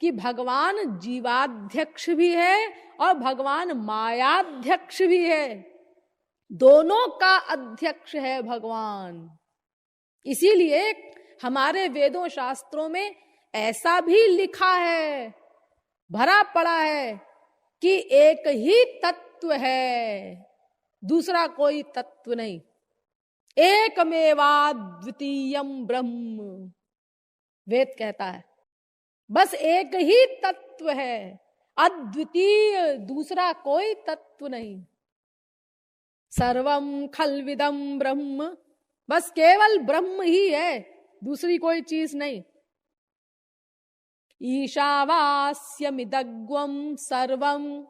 कि भगवान जीवाध्यक्ष भी है और भगवान मायाध्यक्ष भी है, दोनों का अध्यक्ष है भगवान। इसीलिए हमारे वेदों शास्त्रों में ऐसा भी लिखा है, भरा पड़ा है कि एक ही तत्व है, दूसरा कोई तत्व नहीं। एकमेवाद्वितीयम ब्रह्म, वेद कहता है बस एक ही तत्व है, अद्वितीय, दूसरा कोई तत्व नहीं। सर्वम खलविदम ब्रह्म, बस केवल ब्रह्म ही है, दूसरी कोई चीज नहीं। ईशावास्यमिदग्वम सर्वम,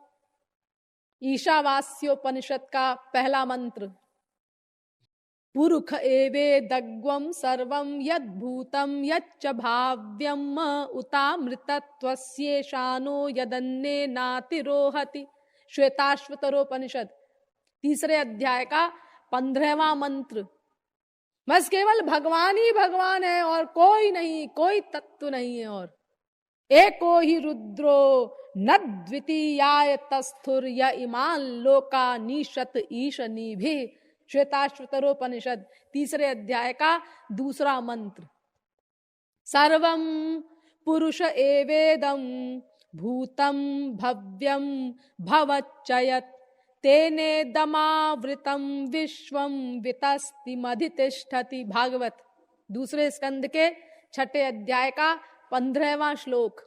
ईशावास्योपनिषद का पहला मंत्र। पुरुष एवेदग्वम सर्वम यद्भूतम यच्च भाव्यम उतामृतत्वस्येषानो यदन्ये नातिरोहति। श्वेताश्वतरोपनिषद तीसरे अध्याय का 15वां मंत्र। बस केवल भगवान ही भगवान है और कोई नहीं, कोई तत्व नहीं है। और एको ही रुद्रो न द्वितीयाय तस्थुर य इमान लोका निशत ईशनी भी। श्वेताश्वतरोपनिषद तीसरे अध्याय का दूसरा मंत्र। सर्वम पुरुष एवेदम भूतम भव्यम भवच्चयत् तेने दमावृतम विश्वम वितस्तिमधितिष्ठति। भागवत दूसरे स्कंद के 6 अध्याय का 15वां श्लोक।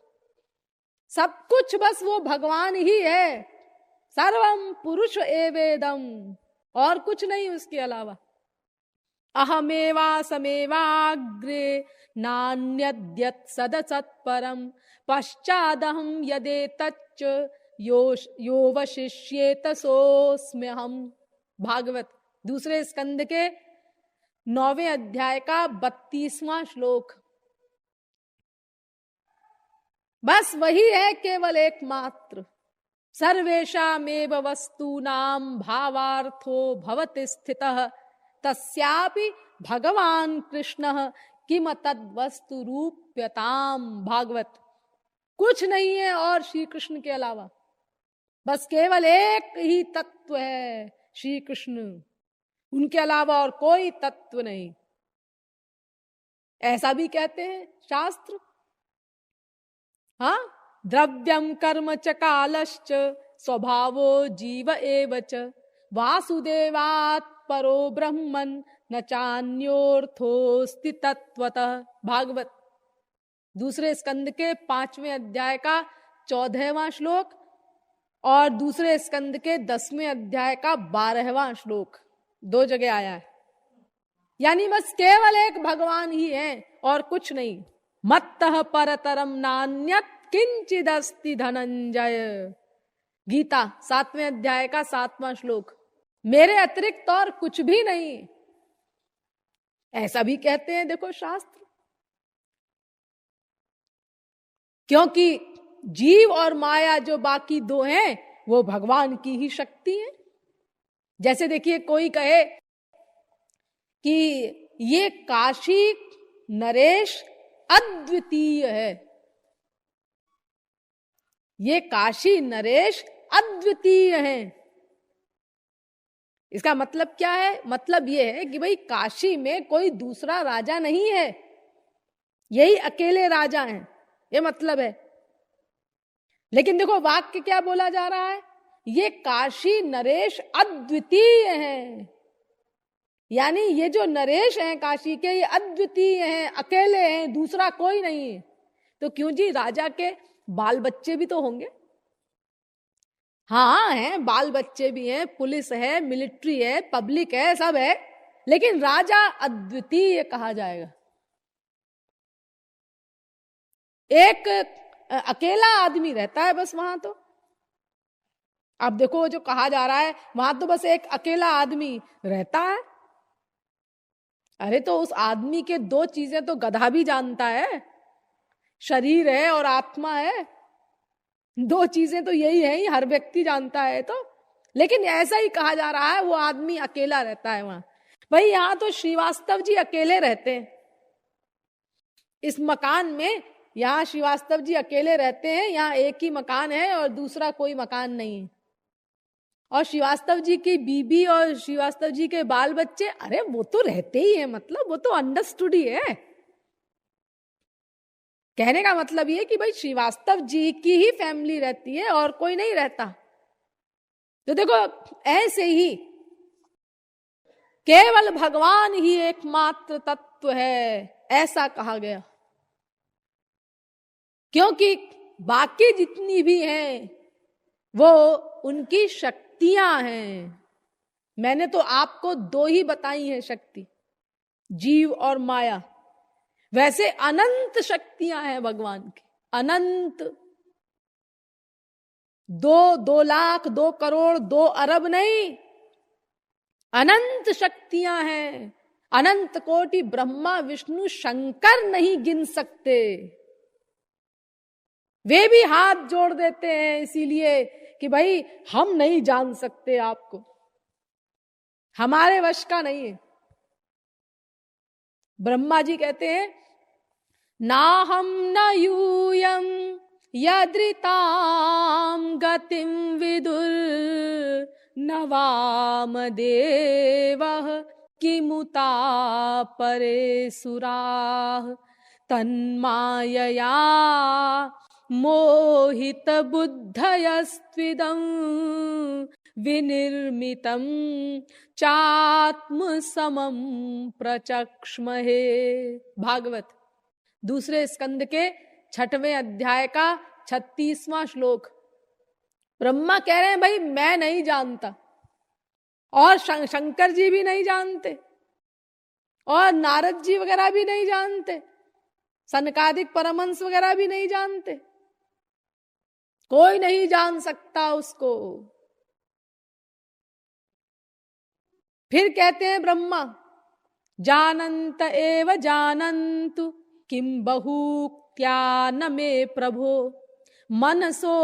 सब कुछ बस वो भगवान ही है। सर्वम पुरुष एवेदम, और कुछ नहीं उसके अलावा। अहमेवा समेवाग्रे नान्यद्यत् सदसत्परम पश्चादहम यदेतच्च योवशिष्येत सोऽस्म्यहम्। भागवत दूसरे स्कंद के 9वें अध्याय का 32वां श्लोक। बस वही है, केवल एकमात्र। सर्वेषामेव वस्तूनां भावार्थो भवति स्थितः तस्यापि भगवान कृष्णः किम तद्वस्तु रूप्यताम। भागवत कुछ नहीं है और श्री कृष्ण के अलावा, बस केवल एक ही तत्व है श्री कृष्ण, उनके अलावा और कोई तत्व नहीं। ऐसा भी कहते हैं शास्त्र। हाँ, द्रव्यम कर्म च कालश्च स्वभावो जीव एव च वासुदेवात् परो ब्रह्मन् न चान्योर्थोस्ति तत्वतः। भागवत दूसरे स्कंद के 5वें अध्याय का 14वां श्लोक और दूसरे स्कंद के 10वें अध्याय का 12वां श्लोक, 2 जगह आया है। यानी बस केवल एक भगवान ही है और कुछ नहीं। मत्तः परतरम नान्यत् किंचिदस्ति धनंजय। गीता 7वें अध्याय का 7वां श्लोक। मेरे अतिरिक्त और कुछ भी नहीं, ऐसा भी कहते हैं देखो शास्त्र। क्योंकि जीव और माया जो बाकी दो हैं वो भगवान की ही शक्ति है। जैसे देखिए, कोई कहे कि ये काशी नरेश अद्वितीय है, ये काशी नरेश अद्वितीय है। इसका मतलब क्या है? मतलब ये है कि भाई काशी में कोई दूसरा राजा नहीं है, यही अकेले राजा हैं, ये मतलब है। लेकिन देखो वाक्य क्या बोला जा रहा है, ये काशी नरेश अद्वितीय है। यानी ये जो नरेश हैं काशी के, ये अद्वितीय हैं, अकेले हैं, दूसरा कोई नहीं है। तो क्यों जी, राजा के बाल बच्चे भी तो होंगे। हाँ हैं, बाल बच्चे भी हैं, पुलिस है, मिलिट्री है, पब्लिक है, सब है, लेकिन राजा अद्वितीय कहा जाएगा। एक अकेला आदमी रहता है बस वहां। तो अब देखो जो कहा जा रहा है, वहां तो बस एक अकेला आदमी रहता है। अरे तो उस आदमी के 2 चीजें तो गधा भी जानता है, शरीर है और आत्मा है। 2 चीजें तो यही है, ही हर व्यक्ति जानता है। तो लेकिन ऐसा ही कहा जा रहा है, वो आदमी अकेला रहता है वहां। भाई यहां तो श्रीवास्तव जी अकेले रहते हैं। इस मकान में यहाँ श्रीवास्तव जी अकेले रहते हैं, यहाँ एक ही मकान है और दूसरा कोई मकान नहीं है। और श्रीवास्तव जी की बीबी और श्रीवास्तव जी के बाल बच्चे, अरे वो तो रहते ही है, मतलब वो तो अंडरस्टूड ही है। कहने का मतलब ये कि भाई श्रीवास्तव जी की ही फैमिली रहती है और कोई नहीं रहता। तो देखो ऐसे ही केवल भगवान ही एकमात्र तत्व है, ऐसा कहा गया। क्योंकि बाकी जितनी भी हैं वो उनकी शक्तियां हैं। मैंने तो आपको दो ही बताई हैं शक्ति, जीव और माया। वैसे अनंत शक्तियां हैं भगवान की, अनंत। 2 लाख 2 करोड़ 2 अरब नहीं, अनंत शक्तियां हैं। अनंत कोटि ब्रह्मा विष्णु शंकर नहीं गिन सकते, वे भी हाथ जोड़ देते हैं इसीलिए कि भाई हम नहीं जान सकते आपको, हमारे वश का नहीं है। ब्रह्मा जी कहते हैं ना हम न यूयम यदृताम गतिम विदुर न वामदेवः किमुता परे सुराः तन्मायया मोहित बुद्धयस्त्विदं विनिर्मितं चात्म समम प्रचक्ष्महे। भागवत दूसरे स्कंद के 6वें अध्याय का 36वां श्लोक। ब्रह्मा कह रहे हैं भाई मैं नहीं जानता, और शंकर जी भी नहीं जानते, और नारद जी वगैरह भी नहीं जानते, सनकादिक परमहंस वगैरह भी नहीं जानते, कोई नहीं जान सकता उसको। फिर कहते हैं ब्रह्मा जानंत एव जानन्तु किम बहुक्त्या न मे प्रभो मनसो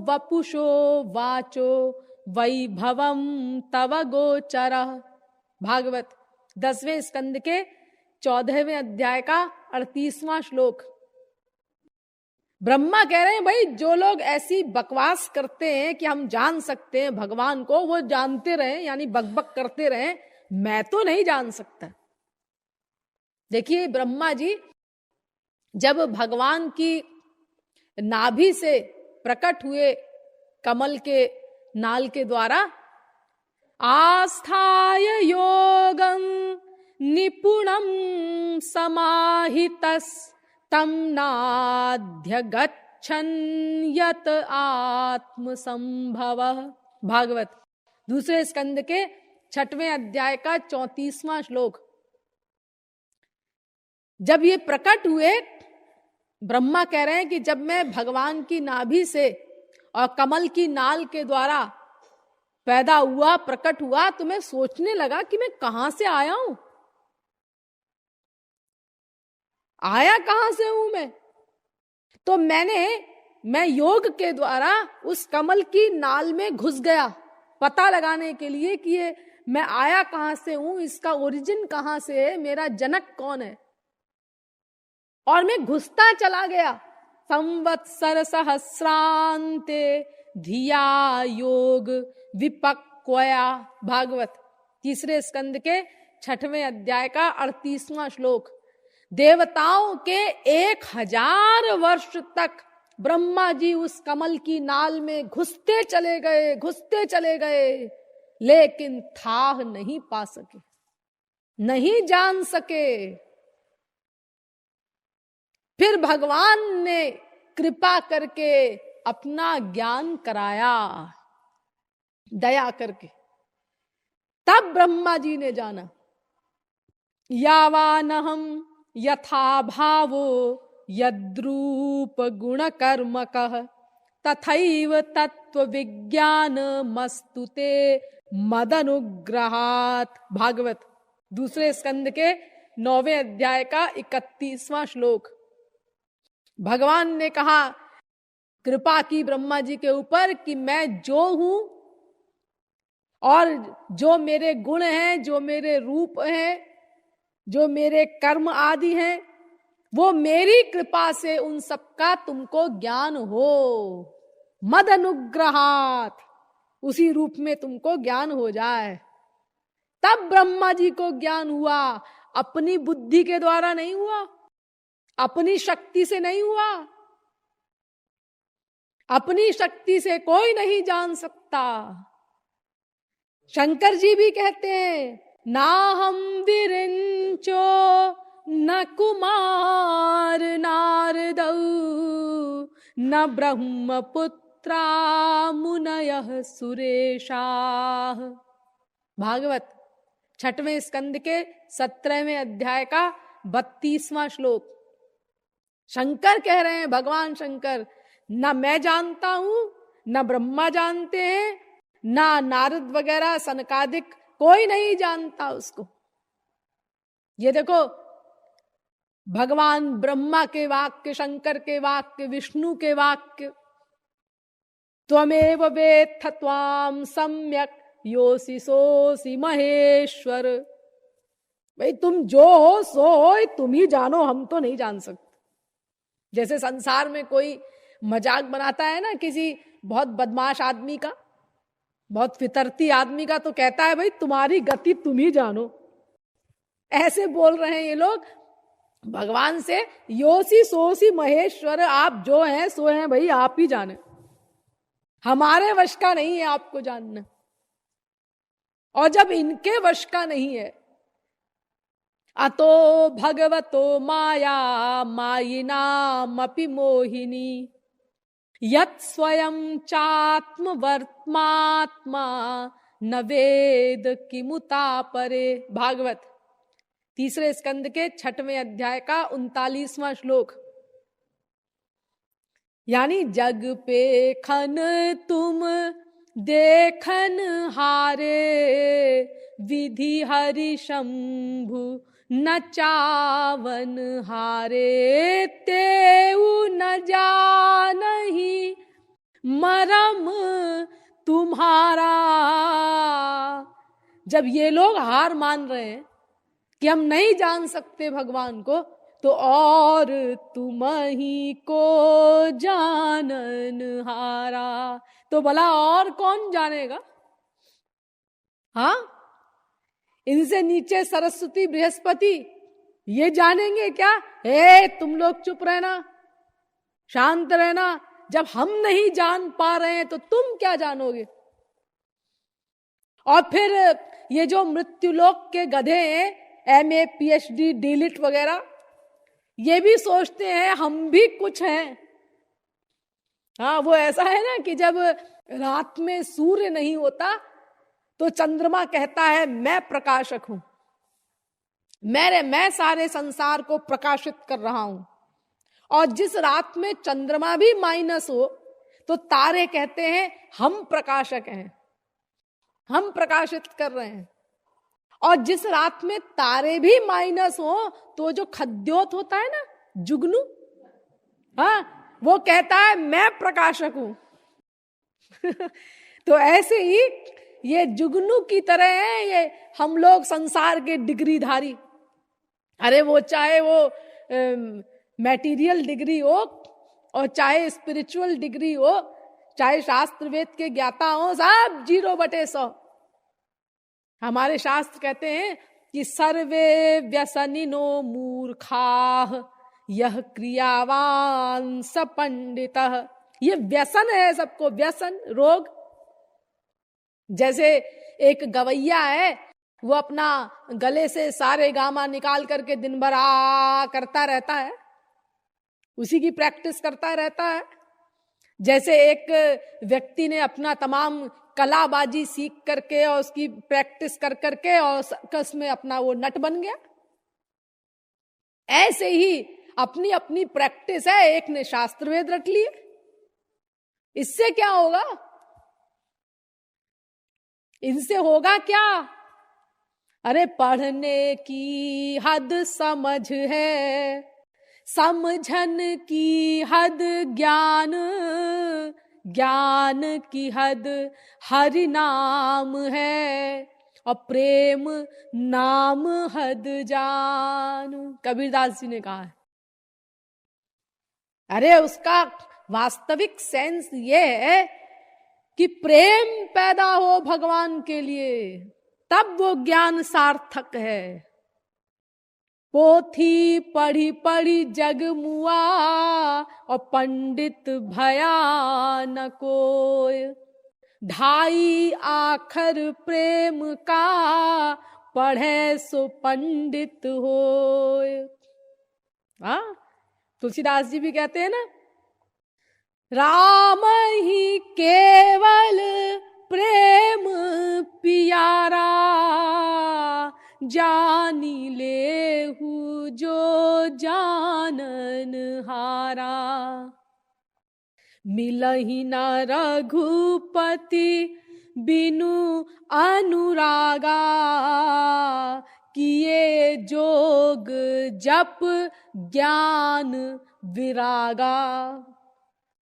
वपुषो वाचो वैभवम तव गोचरः। भागवत 10वें स्कंद के 14वें अध्याय का 38वां श्लोक। ब्रह्मा कह रहे हैं भाई जो लोग ऐसी बकवास करते हैं कि हम जान सकते हैं भगवान को, वो जानते रहे, यानी बकबक करते रहे, मैं तो नहीं जान सकता। देखिए ब्रह्मा जी जब भगवान की नाभि से प्रकट हुए कमल के नाल के द्वारा, आस्थाय योगं निपुणं समाहितस् तम नाध्य गच्छन् यत आत्म संभवः। भागवत दूसरे स्कंद के 6वें अध्याय का 34वां श्लोक। जब ये प्रकट हुए, ब्रह्मा कह रहे हैं कि जब मैं भगवान की नाभि से और कमल की नाल के द्वारा पैदा हुआ, प्रकट हुआ, तो मैं सोचने लगा कि मैं कहां से आया हूं, आया कहां से हूं मैं। तो मैं योग के द्वारा उस कमल की नाल में घुस गया, पता लगाने के लिए कि ये मैं आया कहां से हूं, इसका ओरिजिन कहां से है, मेरा जनक कौन है। और मैं घुसता चला गया। संवत्सर सहस्रांते धिया योग विपक्वया। भागवत तीसरे स्कंद के 6वें अध्याय का 38वां श्लोक। देवताओं के 1000 वर्ष तक ब्रह्मा जी उस कमल की नाल में घुसते चले गए, लेकिन थाह नहीं पा सके, नहीं जान सके। फिर भगवान ने कृपा करके अपना ज्ञान कराया, दया करके, तब ब्रह्मा जी ने जाना। यावानहम यथा भावो यद्रूप गुण कर्मकः तथैव तत्व विज्ञान मस्तुते मदनुग्रहात्। भागवत दूसरे स्कंद के 9वें अध्याय का 31वां श्लोक। भगवान ने कहा, कृपा की ब्रह्मा जी के ऊपर कि मैं जो हूं और जो मेरे गुण हैं, जो मेरे रूप हैं, जो मेरे कर्म आदि हैं, वो मेरी कृपा से उन सबका तुमको ज्ञान हो। मद अनुग्रहात, उसी रूप में तुमको ज्ञान हो जाए। तब ब्रह्मा जी को ज्ञान हुआ, अपनी बुद्धि के द्वारा नहीं हुआ, अपनी शक्ति से नहीं हुआ। अपनी शक्ति से कोई नहीं जान सकता। शंकर जी भी कहते हैं, ना हम विरिंचो न कुमार नारदौ न ब्रह्मपुत्रा मुनयः सुरेशाः। भागवत 6वें स्कंद के 17वें अध्याय का 32वां श्लोक। शंकर कह रहे हैं, भगवान शंकर, न मैं जानता हूं, न ब्रह्मा जानते हैं, ना नारद वगैरह सनकादिक कोई नहीं जानता उसको। ये देखो, भगवान ब्रह्मा के वाक्य, शंकर के वाक्य, विष्णु के वाक्य, त्वमेव वेत्थ त्वाम सम्यक योसि सोसि महेश्वर। भाई तुम जो हो सो हो, तुम ही जानो, हम तो नहीं जान सकते। जैसे संसार में कोई मजाक बनाता है ना किसी बहुत बदमाश आदमी का, बहुत फितरती आदमी का, तो कहता है भाई तुम्हारी गति तुम ही जानो। ऐसे बोल रहे हैं ये लोग भगवान से, योसी सोसी महेश्वर, आप जो हैं सो हैं भाई, आप ही जाने, हमारे वश का नहीं है आपको जानना। और जब इनके वश का नहीं है, अतो भगवतो माया मायिनामपि मोहिनी यत् स्वयं चात्म वर्त्मात्मा न वेद किमुता परे। भागवत 3 स्कंद के 6वें अध्याय का 39वां श्लोक। यानी जग पे खन तुम देखन हारे, विधि हरि शंभु न चावन हारे, तेऊ न जानहि मरम तुम्हारा। जब ये लोग हार मान रहे हैं कि हम नहीं जान सकते भगवान को, तो और तुम ही को जानन हारा, तो भला और कौन जानेगा? हाँ, इनसे नीचे सरस्वती बृहस्पति ये जानेंगे क्या? हे तुम लोग चुप रहना, शांत रहना, जब हम नहीं जान पा रहे हैं तो तुम क्या जानोगे? और फिर ये जो मृत्युलोक के गधे हैं, MA PhD डीलिट वगैरह, ये भी सोचते हैं हम भी कुछ हैं। हाँ, वो ऐसा है ना कि जब रात में सूर्य नहीं होता तो चंद्रमा कहता है मैं प्रकाशक हूं, मैं सारे संसार को प्रकाशित कर रहा हूं। और जिस रात में चंद्रमा भी माइनस हो तो तारे कहते हैं हम प्रकाशक हैं, हम प्रकाशित कर रहे हैं। और जिस रात में तारे भी माइनस हो तो जो खद्योत होता है ना, जुगनू, हाँ, वो कहता है मैं प्रकाशक हूं। तो ऐसे ही ये जुगनू की तरह है ये हम लोग संसार के डिग्रीधारी। अरे वो चाहे वो मैटीरियल डिग्री हो और चाहे स्पिरिचुअल डिग्री हो, चाहे शास्त्र वेद के ज्ञाता हो, सब 0/100। हमारे शास्त्र कहते हैं कि सर्वे व्यसनिनो मूर्खाः यह क्रियावान स पंडितः। ये व्यसन है सबको, व्यसन, रोग। जैसे एक गवैया है, वो अपना गले से सारे गामा निकाल करके दिन भर आ करता रहता है, उसी की प्रैक्टिस करता रहता है। जैसे एक व्यक्ति ने अपना तमाम कलाबाजी सीख करके और उसकी प्रैक्टिस कर करके और सर्कस में अपना वो नट बन गया, ऐसे ही अपनी अपनी प्रैक्टिस है। एक ने शास्त्र वेद रट लिए, इससे क्या होगा? इनसे होगा क्या? अरे पढ़ने की हद समझ है, समझन की हद ज्ञान, ज्ञान की हद हरि नाम है, और प्रेम नाम हद जान। कबीरदास जी ने कहा है। अरे उसका वास्तविक सेंस ये है कि प्रेम पैदा हो भगवान के लिए, तब वो ज्ञान सार्थक है। पोथी पढ़ी पढ़ी जग मुआ और पंडित भया न कोय, ढाई आखर प्रेम का पढ़े सो पंडित होय। हाँ, तुलसीदास जी भी कहते हैं ना, राम ही केवल प्रेम पियारा, जानी लेहु जो जानन हारा, मिलहि न रघुपति बिनु अनुरागा, किए जोग जप ज्ञान विरागा।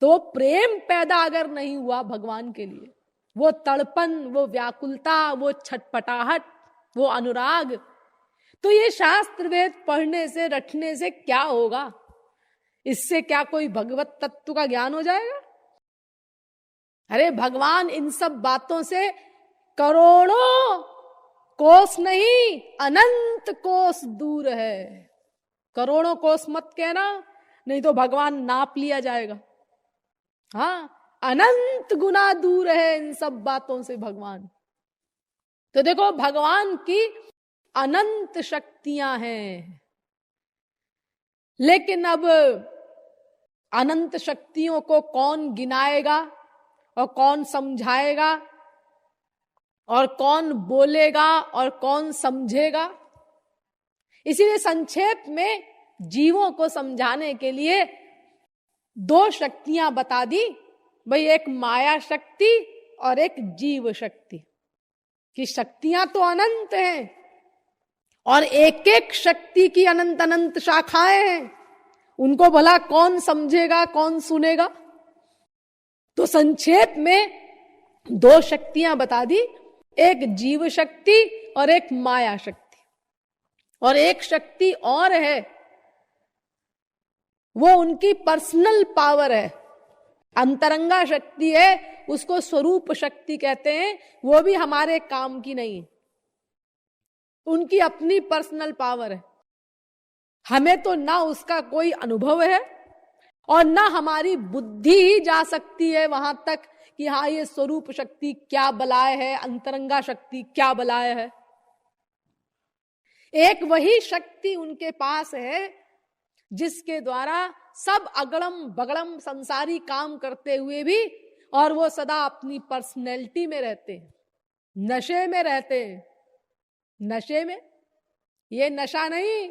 तो प्रेम पैदा अगर नहीं हुआ भगवान के लिए, वो तड़पन, वो व्याकुलता, वो छटपटाहट, वो अनुराग, तो ये शास्त्र वेद पढ़ने से रटने से क्या होगा? इससे क्या कोई भगवत तत्व का ज्ञान हो जाएगा? अरे भगवान इन सब बातों से करोड़ों कोस नहीं, अनंत कोस दूर है। करोड़ों कोस मत कहना, नहीं तो भगवान नाप लिया जाएगा। हाँ, अनंत गुना दूर है इन सब बातों से भगवान। तो देखो, भगवान की अनंत शक्तियां हैं, लेकिन अब अनंत शक्तियों को कौन गिनाएगा और कौन समझाएगा और कौन बोलेगा और कौन समझेगा? इसीलिए संक्षेप में जीवों को समझाने के लिए दो शक्तियां बता दी भाई, एक माया शक्ति और एक जीव शक्ति। कि शक्तियां तो अनंत हैं और एक एक शक्ति की अनंत अनंत शाखाएं हैं, उनको भला कौन समझेगा, कौन सुनेगा? तो संक्षेप में दो शक्तियां बता दी, एक जीव शक्ति और एक माया शक्ति। और एक शक्ति और है, वो उनकी पर्सनल पावर है, अंतरंगा शक्ति है, उसको स्वरूप शक्ति कहते हैं। वो भी हमारे काम की नहीं है, उनकी अपनी पर्सनल पावर है। हमें तो ना उसका कोई अनुभव है और ना हमारी बुद्धि ही जा सकती है वहां तक कि हाँ, ये स्वरूप शक्ति क्या बलाय है, अंतरंगा शक्ति क्या बलाय है। एक वही शक्ति उनके पास है जिसके द्वारा सब अगड़म बगड़म संसारी काम करते हुए भी, और वो सदा अपनी पर्सनैलिटी में रहते हैं, नशे में रहते हैं। नशे में, ये नशा नहीं,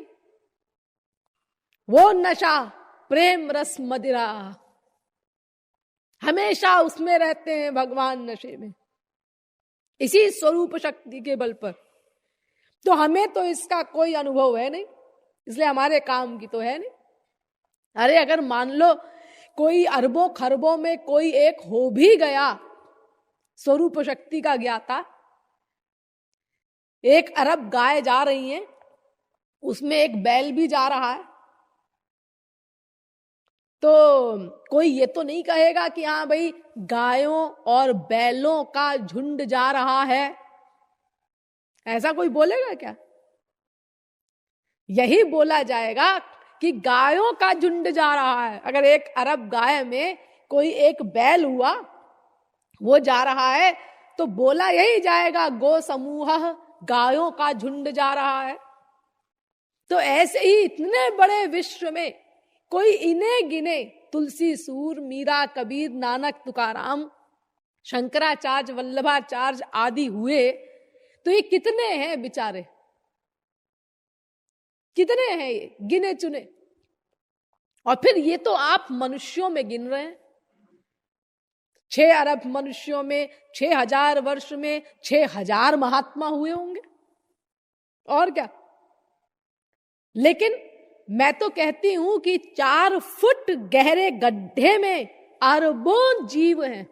वो नशा प्रेम रस मदिरा, हमेशा उसमें रहते हैं भगवान, नशे में, इसी स्वरूप शक्ति के बल पर। तो हमें तो इसका कोई अनुभव है नहीं, इसलिए हमारे काम की तो है नहीं। अरे अगर मान लो कोई अरबों खरबों में कोई एक हो भी गया स्वरूप शक्ति का ज्ञाता, एक अरब गाय जा रही हैं, उसमें एक बैल भी जा रहा है, तो कोई ये तो नहीं कहेगा कि हाँ भाई गायों और बैलों का झुंड जा रहा है। ऐसा कोई बोलेगा क्या? यही बोला जाएगा कि गायों का झुंड जा रहा है। अगर एक अरब गाय में कोई एक बैल हुआ, वो जा रहा है, तो बोला यही जाएगा, गो समूह, गायों का झुंड जा रहा है। तो ऐसे ही इतने बड़े विश्व में कोई इन्हें गिने, तुलसी सूर, मीरा, कबीर, नानक, तुकाराम, शंकराचार्य, वल्लभाचार्य आदि हुए, तो ये कितने हैं बेचारे, कितने हैं ये गिने चुने। और फिर ये तो आप मनुष्यों में गिन रहे हैं। 6 अरब मनुष्यों में 6000 वर्ष में 6000 महात्मा हुए होंगे, और क्या। लेकिन मैं तो कहती हूं कि 4 फुट गहरे गड्ढे में अरबों जीव हैं,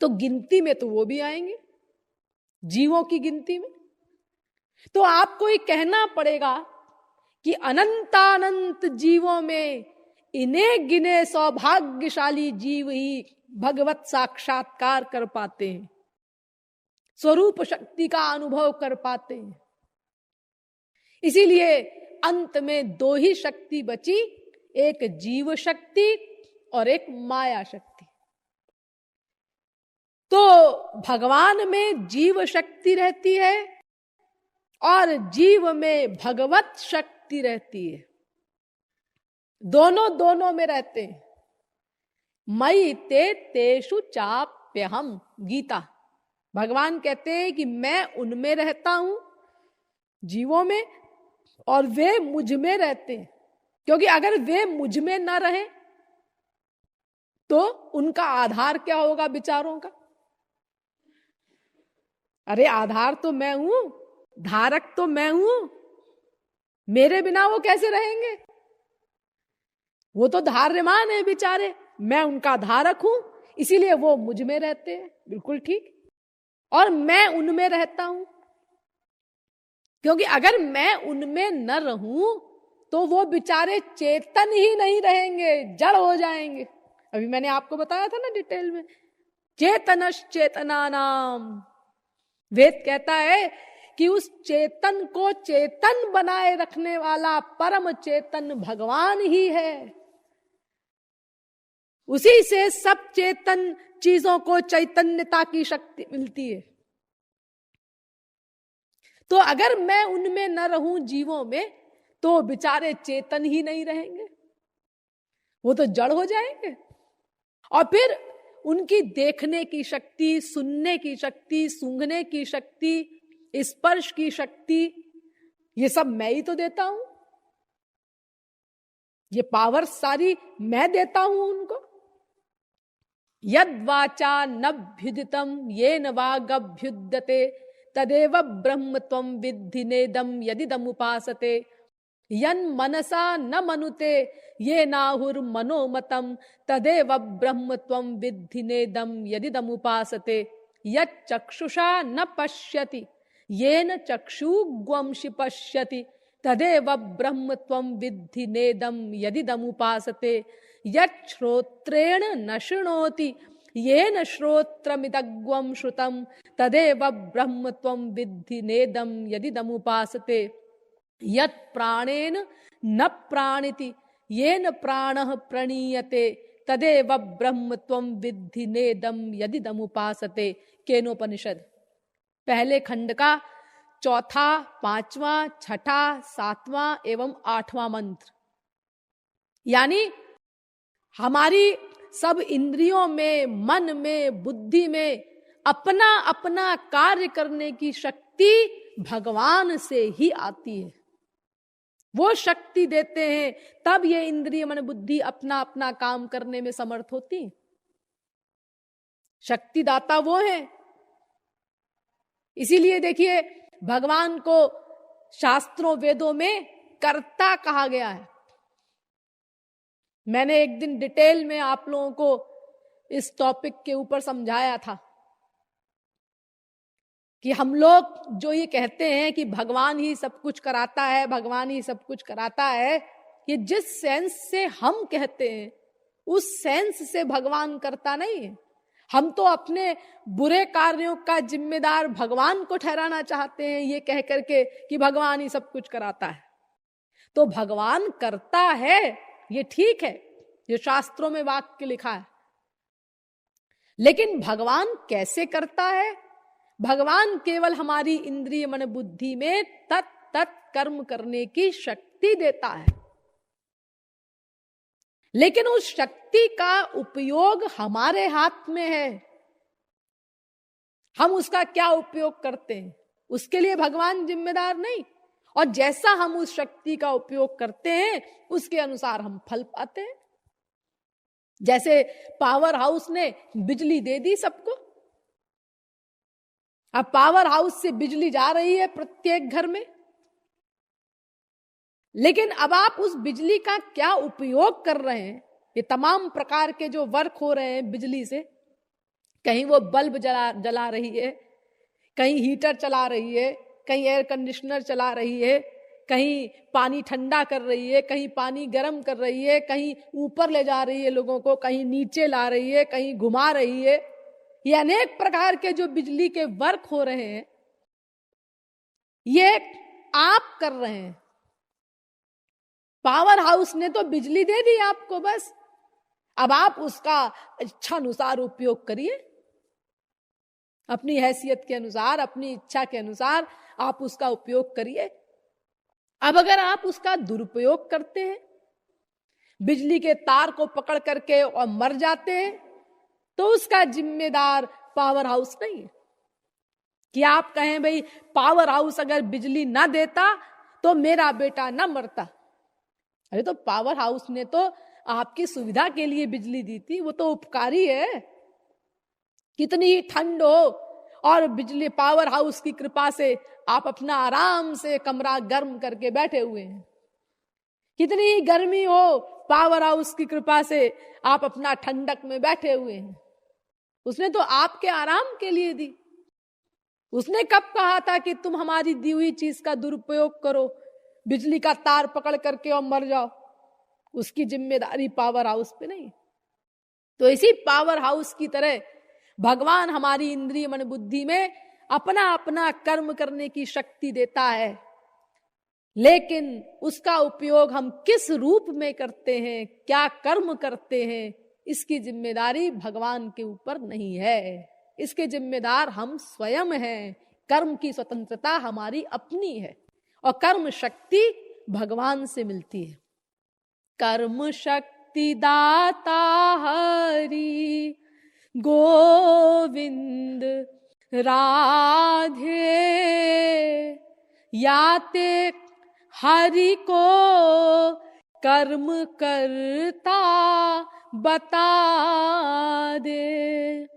तो गिनती में तो वो भी आएंगे, जीवों की गिनती में। तो आपको ये कहना पड़ेगा कि अनंतानंत जीवों में इन्हें गिने सौभाग्यशाली जीव ही भगवत साक्षात्कार कर पाते हैं, स्वरूप शक्ति का अनुभव कर पाते हैं। इसीलिए अंत में दो ही शक्ति बची, एक जीव शक्ति और एक माया शक्ति। तो भगवान में जीव शक्ति रहती है और जीव में भगवत शक्ति रहती है। दोनों में रहते हैं। मयि ते तेषु चाप्यहम, गीता। भगवान कहते हैं कि मैं उनमें रहता हूं, जीवों में, और वे मुझ में रहते हैं। क्योंकि अगर वे मुझ में न रहे तो उनका आधार क्या होगा विचारों का? अरे आधार तो मैं हूं, धारक तो मैं हूं, मेरे बिना वो कैसे रहेंगे? वो तो धार्यमान है बेचारे, मैं उनका धारक हूं, इसीलिए वो मुझ में रहते हैं। बिल्कुल ठीक। और मैं उनमें रहता हूं, क्योंकि अगर मैं उनमें न रहूं तो वो बेचारे चेतन ही नहीं रहेंगे, जड़ हो जाएंगे। अभी मैंने आपको बताया था ना डिटेल में, चेतनश चेतनानाम। वेद कहता है कि उस चेतन को चेतन बनाए रखने वाला परम चेतन भगवान ही है। उसी से सब चेतन चीजों को चैतन्यता की शक्ति मिलती है। तो अगर मैं उनमें न रहूं, जीवों में, तो बेचारे चेतन ही नहीं रहेंगे, वो तो जड़ हो जाएंगे। और फिर उनकी देखने की शक्ति, सुनने की शक्ति, सूंघने की शक्ति, स्पर्श की शक्ति, ये सब मैं ही तो देता हूं। ये पावर सारी मैं देता हूं उनको। यद वाचा नभ्युदितम येन वागभ्युद्यते तदेव ब्रह्म त्वं विद्धि नेदम यदिदम उपासते। यन मनसा न मनुते ये नाहुर मनोमतम तदेव ब्रह्म त्वं विद्धि नेदम यदिदम उपासते। यच्चक्षुषा न पश्यति येन चक्षुग्वंशि पश्यति तदेव ब्रह्म त्वं विद्धि नेदम यदिदम उपासते। यच्छ्रोत्रेण न शृणोति येन श्रोत्रमिदग्वं श्रुतं तदेव ब्रह्म त्वं विद्धि नेदम यदिदम उपासते। यत् प्राणेन न प्राणिति येन प्राणः प्रणीयते तदेव ब्रह्म त्वं विद्धि नेदम यदिदम उपासते। केनोपनिषद पहले खंड का चौथा, पांचवा, छठा, सातवां एवं आठवां मंत्र। यानी हमारी सब इंद्रियों में, मन में, बुद्धि में अपना अपना कार्य करने की शक्ति भगवान से ही आती है। वो शक्ति देते हैं, तब ये इंद्रिय, मन, बुद्धि अपना अपना काम करने में समर्थ होती। शक्ति दाता वो है। इसीलिए देखिए भगवान को शास्त्रों, वेदों में कर्ता कहा गया है। मैंने एक दिन डिटेल में आप लोगों को इस टॉपिक के ऊपर समझाया था कि हम लोग जो ये कहते हैं कि भगवान ही सब कुछ कराता है, भगवान ही सब कुछ कराता है, ये जिस सेंस से हम कहते हैं उस सेंस से भगवान करता नहीं है। हम तो अपने बुरे कार्यों का जिम्मेदार भगवान को ठहराना चाहते हैं, ये कह करके कि भगवान ही सब कुछ कराता है। तो भगवान करता है, ये ठीक है, ये शास्त्रों में वाक्य लिखा है। लेकिन भगवान कैसे करता है? भगवान केवल हमारी इंद्रिय, मन, बुद्धि में तत् कर्म करने की शक्ति देता है। लेकिन उस शक्ति का उपयोग हमारे हाथ में है। हम उसका क्या उपयोग करते हैं, उसके लिए भगवान जिम्मेदार नहीं। और जैसा हम उस शक्ति का उपयोग करते हैं उसके अनुसार हम फल पाते हैं। जैसे पावर हाउस ने बिजली दे दी सबको, अब पावर हाउस से बिजली जा रही है प्रत्येक घर में। लेकिन अब आप उस बिजली का क्या उपयोग कर रहे हैं? ये तमाम प्रकार के जो वर्क हो रहे हैं बिजली से, कहीं वो बल्ब जला रही है, कहीं हीटर चला रही है, कहीं एयर कंडीशनर चला रही है, कहीं पानी ठंडा कर रही है, कहीं पानी गर्म कर रही है, कहीं ऊपर ले जा रही है लोगों को, कहीं नीचे ला रही है, कहीं घुमा रही है। ये अनेक प्रकार के जो बिजली के वर्क हो रहे हैं, ये आप कर रहे हैं। पावर हाउस ने तो बिजली दे दी आपको, बस अब आप उसका इच्छा अनुसार उपयोग करिए, अपनी हैसियत के अनुसार, अपनी इच्छा के अनुसार आप उसका उपयोग करिए। अब अगर आप उसका दुरुपयोग करते हैं, बिजली के तार को पकड़ करके और मर जाते हैं, तो उसका जिम्मेदार पावर हाउस नहीं है। कि आप कहें भाई पावर हाउस अगर बिजली ना देता तो मेरा बेटा ना मरता। अरे तो पावर हाउस ने तो आपकी सुविधा के लिए बिजली दी थी, वो तो उपकारी है। कितनी ही ठंड हो और बिजली पावर हाउस की कृपा से आप अपना आराम से कमरा गर्म करके बैठे हुए हैं। कितनी ही गर्मी हो, पावर हाउस की कृपा से आप अपना ठंडक में बैठे हुए हैं। उसने तो आपके आराम के लिए दी। उसने कब कहा था कि तुम हमारी दी हुई चीज का दुरुपयोग करो, बिजली का तार पकड़ करके और मर जाओ? उसकी जिम्मेदारी पावर हाउस पे नहीं। तो इसी पावर हाउस की तरह भगवान हमारी इंद्रिय मन बुद्धि में अपना अपना कर्म करने की शक्ति देता है, लेकिन उसका उपयोग हम किस रूप में करते हैं, क्या कर्म करते हैं, इसकी जिम्मेदारी भगवान के ऊपर नहीं है। इसके जिम्मेदार हम स्वयं हैं। कर्म की स्वतंत्रता हमारी अपनी है और कर्म शक्ति भगवान से मिलती है। कर्म शक्ति दाता हरि गोविंद राधे, याते हरि को कर्म करता बता दे।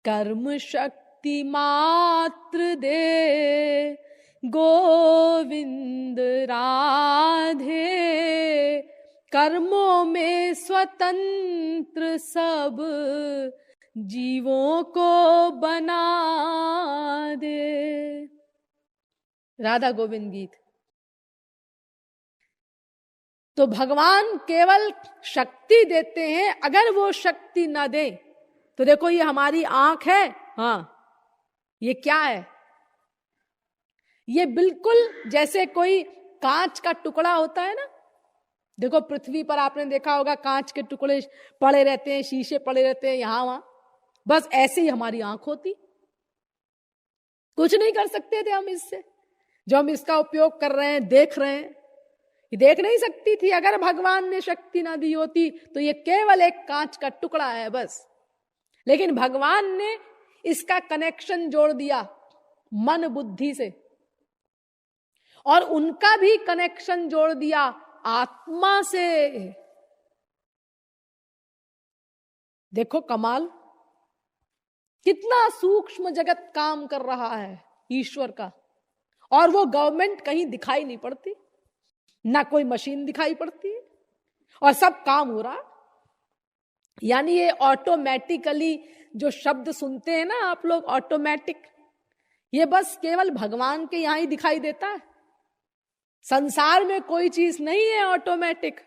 कर्म शक्ति मात्र दे गोविंद राधे, कर्मों में स्वतंत्र सब जीवों को बना दे। राधा गोविंद गीत। तो भगवान केवल शक्ति देते हैं। अगर वो शक्ति ना दे तो देखो ये हमारी आंख है, हाँ ये क्या है? ये बिल्कुल जैसे कोई कांच का टुकड़ा होता है ना। देखो पृथ्वी पर आपने देखा होगा कांच के टुकड़े पड़े रहते हैं, शीशे पड़े रहते हैं यहां वहां। बस ऐसे ही हमारी आंख होती। कुछ नहीं कर सकते थे हम इससे। जो हम इसका उपयोग कर रहे हैं, देख रहे हैं, ये देख नहीं सकती थी। अगर भगवान ने शक्ति ना दी होती तो ये केवल एक कांच का टुकड़ा है बस। लेकिन भगवान ने इसका कनेक्शन जोड़ दिया मन बुद्धि से, और उनका भी कनेक्शन जोड़ दिया आत्मा से। देखो कमाल, कितना सूक्ष्म जगत काम कर रहा है ईश्वर का। और वो गवर्नमेंट कहीं दिखाई नहीं पड़ती, ना कोई मशीन दिखाई पड़ती, और सब काम हो रहा। यानी ये ऑटोमेटिकली जो शब्द सुनते हैं ना आप लोग, ऑटोमेटिक, ये बस केवल भगवान के यहां ही दिखाई देता है। संसार में कोई चीज नहीं है ऑटोमेटिक,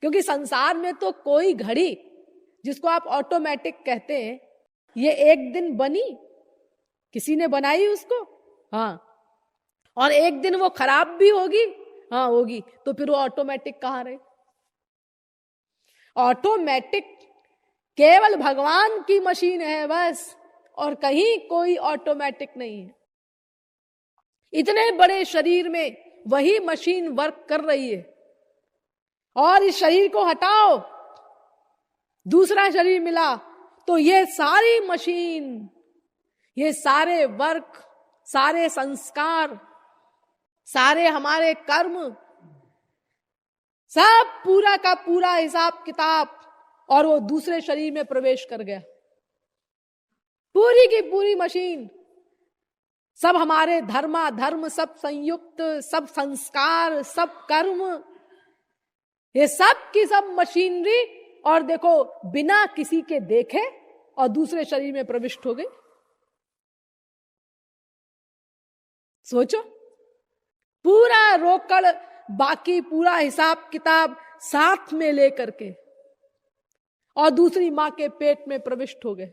क्योंकि संसार में तो कोई घड़ी जिसको आप ऑटोमेटिक कहते हैं, ये एक दिन बनी, किसी ने बनाई उसको, हाँ, और एक दिन वो खराब भी होगी, हाँ होगी, तो फिर वो ऑटोमेटिक कहां रहे? ऑटोमेटिक केवल भगवान की मशीन है बस, और कहीं कोई ऑटोमेटिक नहीं है। इतने बड़े शरीर में वही मशीन वर्क कर रही है, और इस शरीर को हटाओ, दूसरा शरीर मिला, तो ये सारी मशीन, ये सारे वर्क, सारे संस्कार, सारे हमारे कर्म, सब पूरा का पूरा हिसाब किताब, और वो दूसरे शरीर में प्रवेश कर गया। पूरी की पूरी मशीन, सब हमारे धर्म सब संयुक्त, सब संस्कार, सब कर्म, ये सब की सब मशीनरी, और देखो बिना किसी के देखे और दूसरे शरीर में प्रविष्ट हो गई। सोचो, पूरा रोकड़, बाकी पूरा हिसाब किताब साथ में लेकर के, और दूसरी मां के पेट में प्रविष्ट हो गए।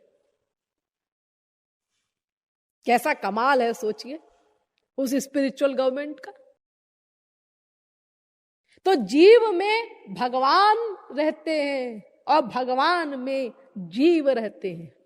कैसा कमाल है, सोचिए उस स्पिरिचुअल गवर्नमेंट का। तो जीव में भगवान रहते हैं और भगवान में जीव रहते हैं।